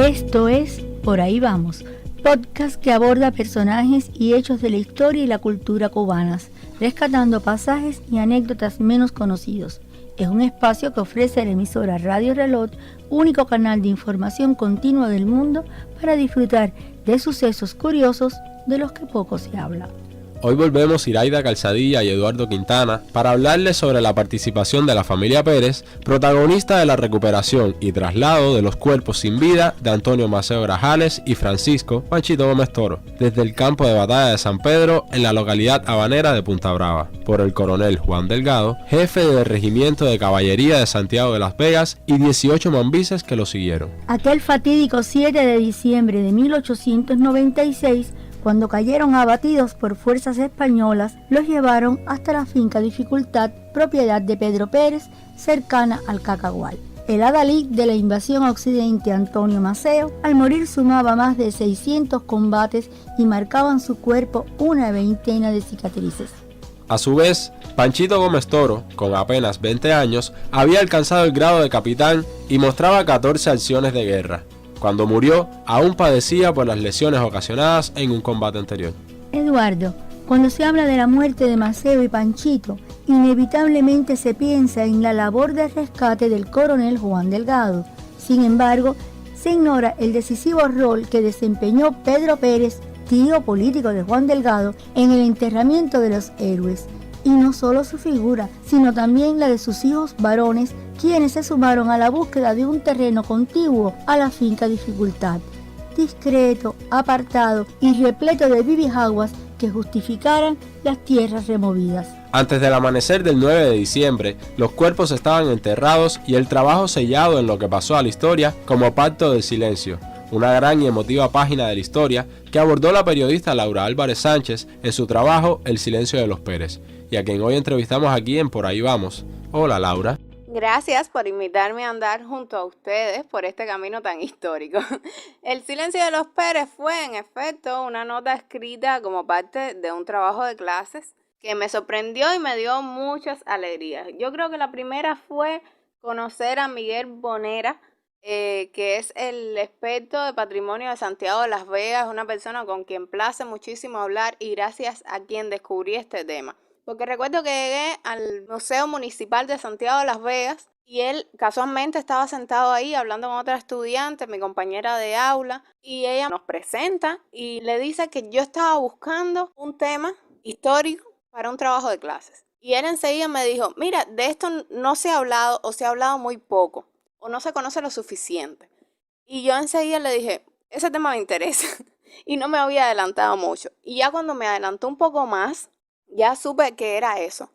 Esto es Por ahí vamos, podcast que aborda personajes y hechos de la historia y la cultura cubanas, rescatando pasajes y anécdotas menos conocidos. Es un espacio que ofrece la emisora Radio Reloj, único canal de información continua del mundo para disfrutar de sucesos curiosos de los que poco se habla. Hoy volvemos Iraida Calzadilla y Eduardo Quintana para hablarles sobre la participación de la familia Pérez, protagonista de la recuperación y traslado de los cuerpos sin vida de Antonio Maceo Grajales y Francisco Panchito Gómez Toro, desde el campo de batalla de San Pedro en la localidad habanera de Punta Brava, por el coronel Juan Delgado, jefe del Regimiento de Caballería de Santiago de las Vegas y 18 mambises que lo siguieron. Aquel fatídico 7 de diciembre de 1896, cuando cayeron abatidos por fuerzas españolas, los llevaron hasta la finca Dificultad, propiedad de Pedro Pérez, cercana al Cacagual. El adalid de la invasión a Occidente, Antonio Maceo, al morir sumaba más de 600 combates y marcaban su cuerpo una veintena de cicatrices. A su vez, Panchito Gómez Toro, con apenas 20 años, había alcanzado el grado de capitán y mostraba 14 acciones de guerra. Cuando murió, aún padecía por las lesiones ocasionadas en un combate anterior. Eduardo, cuando se habla de la muerte de Maceo y Panchito, inevitablemente se piensa en la labor de rescate del coronel Juan Delgado. Sin embargo, se ignora el decisivo rol que desempeñó Pedro Pérez, tío político de Juan Delgado, en el enterramiento de los héroes. Y no solo su figura, sino también la de sus hijos varones, quienes se sumaron a la búsqueda de un terreno contiguo a la finca Dificultad, discreto, apartado y repleto de vivijaguas que justificaran las tierras removidas. Antes del amanecer del 9 de diciembre, los cuerpos estaban enterrados y el trabajo sellado en lo que pasó a la historia como Pacto del Silencio, una gran y emotiva página de la historia que abordó la periodista Laura Álvarez Sánchez en su trabajo El Silencio de los Pérez, y a quien hoy entrevistamos aquí en Por ahí vamos. Hola, Laura. Gracias por invitarme a andar junto a ustedes por este camino tan histórico. El Silencio de los Pérez fue, en efecto, una nota escrita como parte de un trabajo de clases que me sorprendió y me dio muchas alegrías. Yo creo que la primera fue conocer a Miguel Bonera, que es el experto de patrimonio de Santiago de las Vegas, una persona con quien place muchísimo hablar y gracias a quien descubrí este tema. Porque recuerdo que llegué al Museo Municipal de Santiago de las Vegas y él casualmente estaba sentado ahí hablando con otra estudiante, mi compañera de aula, y ella nos presenta y le dice que yo estaba buscando un tema histórico para un trabajo de clases. Y él enseguida me dijo, mira, de esto no se ha hablado o se ha hablado muy poco o no se conoce lo suficiente. Y yo enseguida le dije, ese tema me interesa y no me había adelantado mucho. Y ya cuando me adelantó un poco más, ya supe que era eso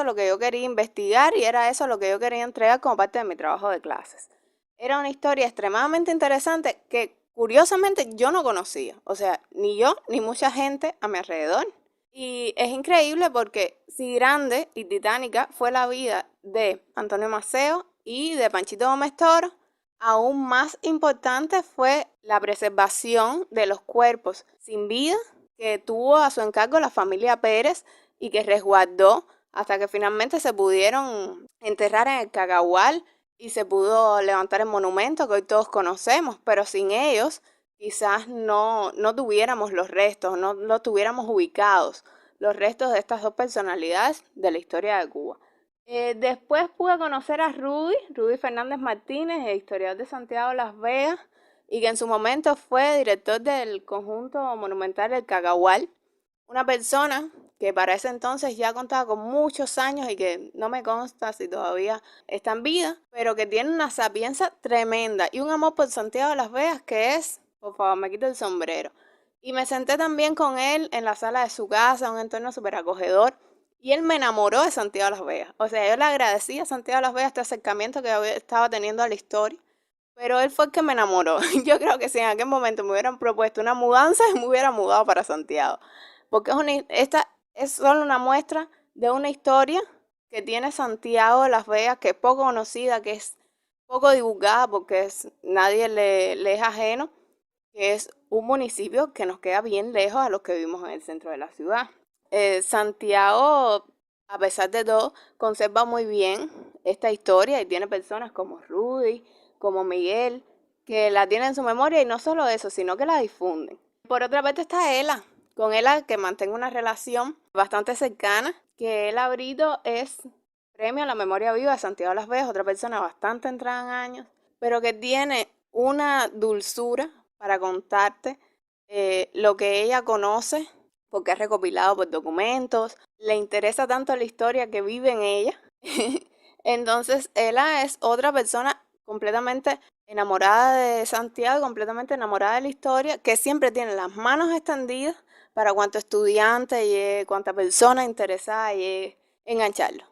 lo que yo quería investigar y era eso lo que yo quería entregar como parte de mi trabajo de clases. Era una historia extremadamente interesante que curiosamente yo no conocía, o sea, ni yo ni mucha gente a mi alrededor. Y es increíble porque si grande y titánica fue la vida de Antonio Maceo y de Panchito Gómez Toro, aún más importante fue la preservación de los cuerpos sin vida que tuvo a su encargo la familia Pérez y que resguardó hasta que finalmente se pudieron enterrar en el Cacagual y se pudo levantar el monumento que hoy todos conocemos, pero sin ellos quizás no tuviéramos los restos, no tuviéramos ubicados los restos de estas dos personalidades de la historia de Cuba. Después pude conocer a Rudy Fernández Martínez, el historiador de Santiago de las Vegas, y que en su momento fue director del conjunto monumental del Cacagual, una persona que para ese entonces ya contaba con muchos años y que no me consta si todavía está en vida, pero que tiene una sapiencia tremenda y un amor por Santiago de las Vegas que es, por favor, me quito el sombrero. Y me senté también con él en la sala de su casa, un entorno súper acogedor, y él me enamoró de Santiago de las Vegas. O sea, yo le agradecí a Santiago de las Vegas este acercamiento que estaba teniendo a la historia, pero él fue el que me enamoró. Yo creo que si en aquel momento me hubieran propuesto una mudanza, me hubiera mudado para Santiago. Porque esta es solo una muestra de una historia que tiene Santiago de las Vegas, que es poco conocida, que es poco divulgada, porque nadie le es ajeno, que es un municipio que nos queda bien lejos a los que vivimos en el centro de la ciudad. Santiago, a pesar de todo, conserva muy bien esta historia y tiene personas como Rudy, como Miguel, que la tiene en su memoria y no solo eso, sino que la difunden. Por otra parte está Ela, con Ela que mantengo una relación bastante cercana, que Ela Brito es premio a la memoria viva de Santiago Las Vegas, otra persona bastante entrada en años, pero que tiene una dulzura para contarte lo que ella conoce, porque es recopilado por documentos, le interesa tanto la historia que vive en ella. Entonces, ella es otra persona completamente enamorada de Santiago, completamente enamorada de la historia, que siempre tiene las manos extendidas para cuanto estudiante y cuanta persona interesada y engancharlo.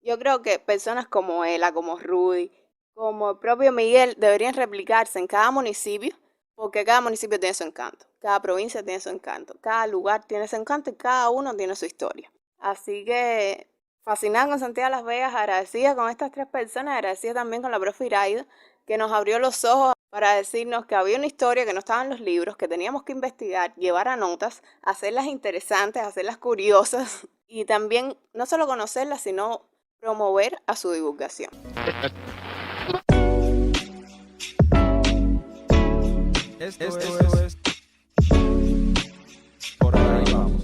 Yo creo que personas como ella, como Rudy, como el propio Miguel, deberían replicarse en cada municipio, porque cada municipio tiene su encanto, cada provincia tiene su encanto, cada lugar tiene su encanto y cada uno tiene su historia. Así que fascinada con Santiago Las Vegas, agradecida con estas tres personas, agradecida también con la profe Iraida, que nos abrió los ojos para decirnos que había una historia que no estaba en los libros, que teníamos que investigar, llevar a notas, hacerlas interesantes, hacerlas curiosas y también no solo conocerlas, sino promover a su divulgación. Esto es Por Ahí Vamos.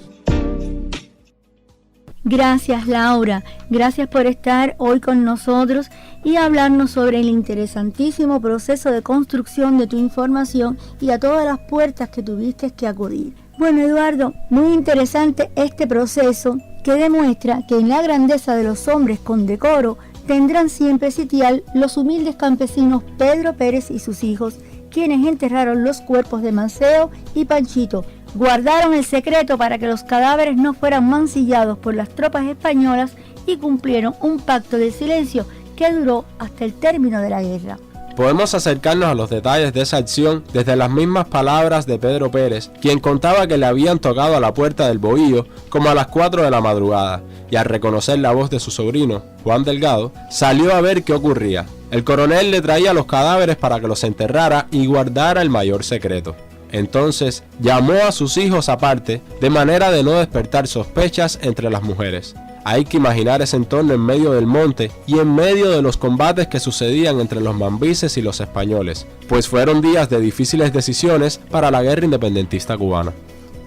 Gracias, Laura. Gracias por estar hoy con nosotros y hablarnos sobre el interesantísimo proceso de construcción de tu información y a todas las puertas que tuviste que acudir. Bueno, Eduardo, muy interesante este proceso que demuestra que en la grandeza de los hombres con decoro tendrán siempre sitial los humildes campesinos Pedro Pérez y sus hijos, quienes enterraron los cuerpos de Maceo y Panchito. Guardaron el secreto para que los cadáveres no fueran mancillados por las tropas españolas y cumplieron un pacto de silencio que duró hasta el término de la guerra. Podemos acercarnos a los detalles de esa acción desde las mismas palabras de Pedro Pérez, quien contaba que le habían tocado a la puerta del bohío como a las 4 de la madrugada, y al reconocer la voz de su sobrino, Juan Delgado, salió a ver qué ocurría. El coronel le traía los cadáveres para que los enterrara y guardara el mayor secreto. Entonces llamó a sus hijos aparte, de manera de no despertar sospechas entre las mujeres. Hay que imaginar ese entorno en medio del monte y en medio de los combates que sucedían entre los mambises y los españoles, pues fueron días de difíciles decisiones para la guerra independentista cubana.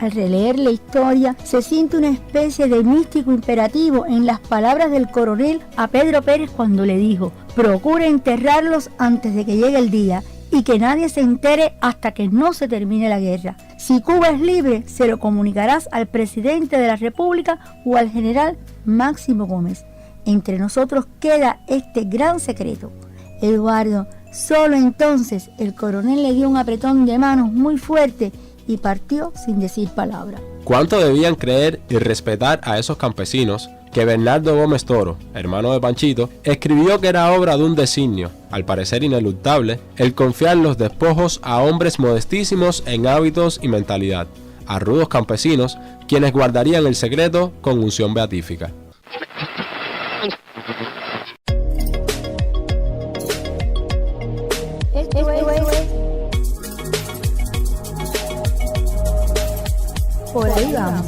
Al releer la historia, se siente una especie de místico imperativo en las palabras del coronel a Pedro Pérez cuando le dijo: procura enterrarlos antes de que llegue el día y que nadie se entere hasta que no se termine la guerra. Si Cuba es libre, se lo comunicarás al presidente de la República o al general Máximo Gómez. Entre nosotros queda este gran secreto. Eduardo, solo entonces el coronel le dio un apretón de manos muy fuerte y partió sin decir palabra. ¿Cuánto debían creer y respetar a esos campesinos que Bernardo Gómez Toro, hermano de Panchito, escribió que era obra de un designio, al parecer ineluctable, el confiar los despojos a hombres modestísimos en hábitos y mentalidad, a rudos campesinos, quienes guardarían el secreto con unción beatífica? Por ahí vamos.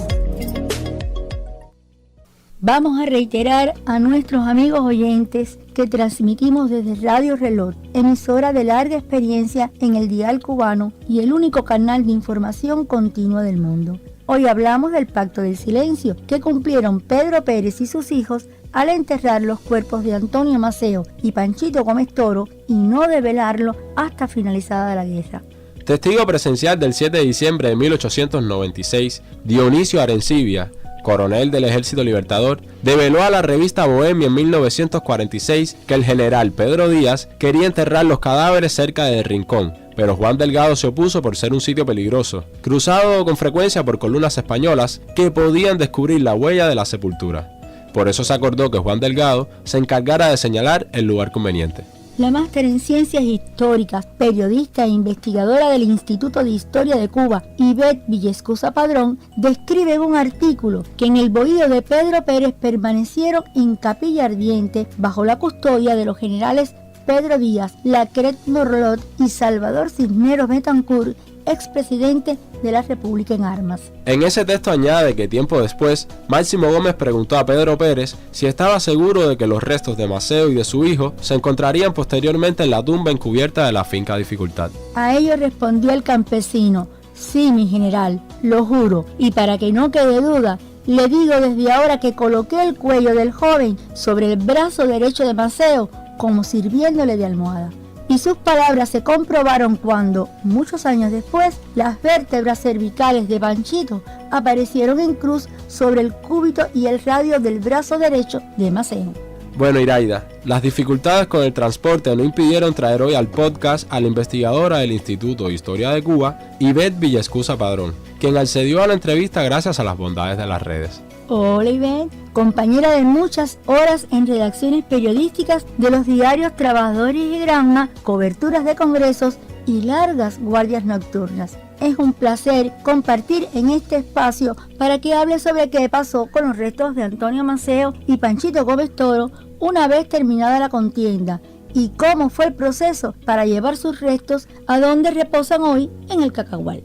Vamos a reiterar a nuestros amigos oyentes que transmitimos desde Radio Reloj, emisora de larga experiencia en el dial cubano y el único canal de información continua del mundo. Hoy hablamos del Pacto del Silencio que cumplieron Pedro Pérez y sus hijos al enterrar los cuerpos de Antonio Maceo y Panchito Gómez Toro y no develarlo hasta finalizada la guerra. Testigo presencial del 7 de diciembre de 1896, Dionisio Arencibia, coronel del Ejército Libertador, develó a la revista Bohemia en 1946 que el general Pedro Díaz quería enterrar los cadáveres cerca de Rincón, pero Juan Delgado se opuso por ser un sitio peligroso, cruzado con frecuencia por columnas españolas que podían descubrir la huella de la sepultura. Por eso se acordó que Juan Delgado se encargara de señalar el lugar conveniente. La máster en Ciencias Históricas, periodista e investigadora del Instituto de Historia de Cuba, Ivette Villescusa Padrón, describe en un artículo que en el bohío de Pedro Pérez permanecieron en capilla ardiente bajo la custodia de los generales Pedro Díaz, Lacret Morlot y Salvador Cisneros Betancourt expresidente de la República en armas. En ese texto añade que tiempo después, Máximo Gómez preguntó a Pedro Pérez si estaba seguro de que los restos de Maceo y de su hijo se encontrarían posteriormente en la tumba encubierta de la finca Dificultad. A ello respondió el campesino: sí, mi general, lo juro, y para que no quede duda, le digo desde ahora que coloqué el cuello del joven sobre el brazo derecho de Maceo como sirviéndole de almohada. Y sus palabras se comprobaron cuando, muchos años después, las vértebras cervicales de Panchito aparecieron en cruz sobre el cúbito y el radio del brazo derecho de Maceo. Bueno, Iraida, las dificultades con el transporte no impidieron traer hoy al podcast a la investigadora del Instituto de Historia de Cuba, Ivette Villescusa Padrón, quien accedió a la entrevista gracias a las bondades de las redes. Hola Ivette, compañera de muchas horas en redacciones periodísticas de los diarios Trabajadores y Granma, coberturas de congresos y largas guardias nocturnas. Es un placer compartir en este espacio para que hable sobre qué pasó con los restos de Antonio Maceo y Panchito Gómez Toro una vez terminada la contienda y cómo fue el proceso para llevar sus restos a donde reposan hoy en el Cacahual.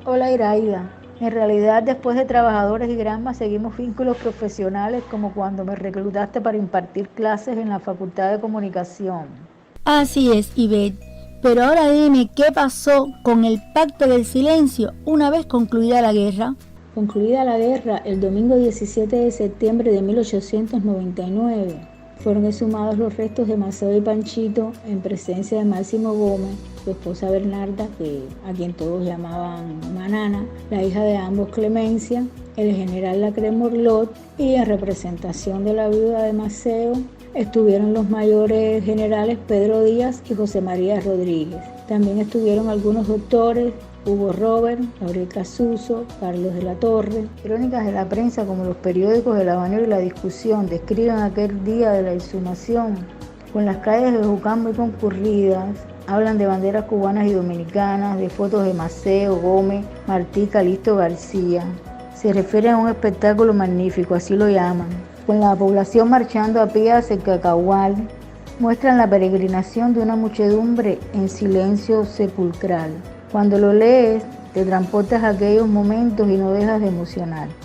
Hola Iraida. En realidad, después de Trabajadores y Granma, seguimos vínculos profesionales como cuando me reclutaste para impartir clases en la Facultad de Comunicación. Así es, Ivette. Pero ahora dime, ¿qué pasó con el Pacto del Silencio una vez concluida la guerra? Concluida la guerra, el domingo 17 de septiembre de 1899, fueron exhumados los restos de Maceo y Panchito en presencia de Máximo Gómez, su esposa Bernarda, a quien todos llamaban Manana, la hija de ambos Clemencia, el general Lacré Morlot, y en representación de la viuda de Maceo estuvieron los mayores generales Pedro Díaz y José María Rodríguez. También estuvieron algunos doctores, Hugo Robert, Gabriel Casuso, Carlos de la Torre. Crónicas de la prensa como los periódicos de La Habanera y La Discusión describen aquel día de la exhumación con las calles de Jucán muy concurridas. Hablan de banderas cubanas y dominicanas, de fotos de Maceo, Gómez, Martí, Calixto, García. Se refiere a un espectáculo magnífico, así lo llaman. Con la población marchando a pie hacia el Cacahual, muestran la peregrinación de una muchedumbre en silencio sepulcral. Cuando lo lees, te transportas a aquellos momentos y no dejas de emocionarte.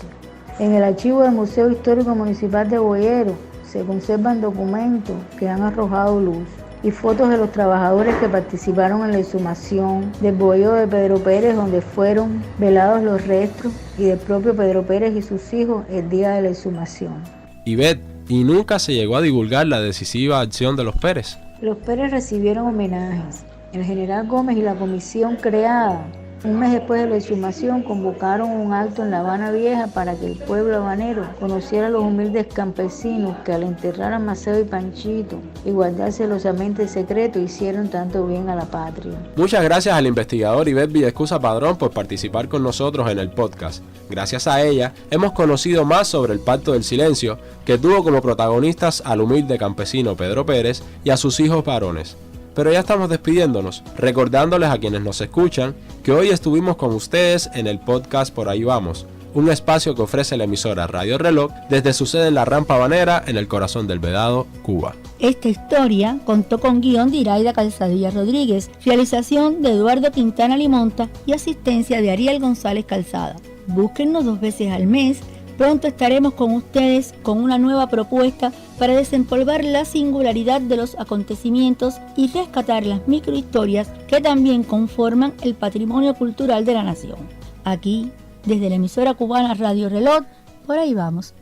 En el archivo del Museo Histórico Municipal de Boyero se conservan documentos que han arrojado luz y fotos de los trabajadores que participaron en la exhumación, del bohío de Pedro Pérez donde fueron velados los restos y del propio Pedro Pérez y sus hijos el día de la exhumación. Ivette, ¿y nunca se llegó a divulgar la decisiva acción de los Pérez? Los Pérez recibieron homenajes. El general Gómez y la comisión creada un mes después de la exhumación convocaron un acto en La Habana Vieja para que el pueblo habanero conociera a los humildes campesinos que al enterrar a Maceo y Panchito y guardar celosamente el secreto hicieron tanto bien a la patria. Muchas gracias al investigador Ivette Villescusa Padrón por participar con nosotros en el podcast. Gracias a ella hemos conocido más sobre el Pacto del Silencio, que tuvo como protagonistas al humilde campesino Pedro Pérez y a sus hijos varones. Pero ya estamos despidiéndonos, recordándoles a quienes nos escuchan que hoy estuvimos con ustedes en el podcast Por Ahí Vamos, un espacio que ofrece la emisora Radio Reloj desde su sede en la Rampa Habanera, en el corazón del Vedado, Cuba. Esta historia contó con guión de Iraida Calzadilla Rodríguez, realización de Eduardo Quintana Limonta y asistencia de Ariel González Calzada. Búsquennos 2 veces al mes. Pronto estaremos con ustedes con una nueva propuesta para desempolvar la singularidad de los acontecimientos y rescatar las microhistorias que también conforman el patrimonio cultural de la nación. Aquí, desde la emisora cubana Radio Reloj, Por Ahí Vamos.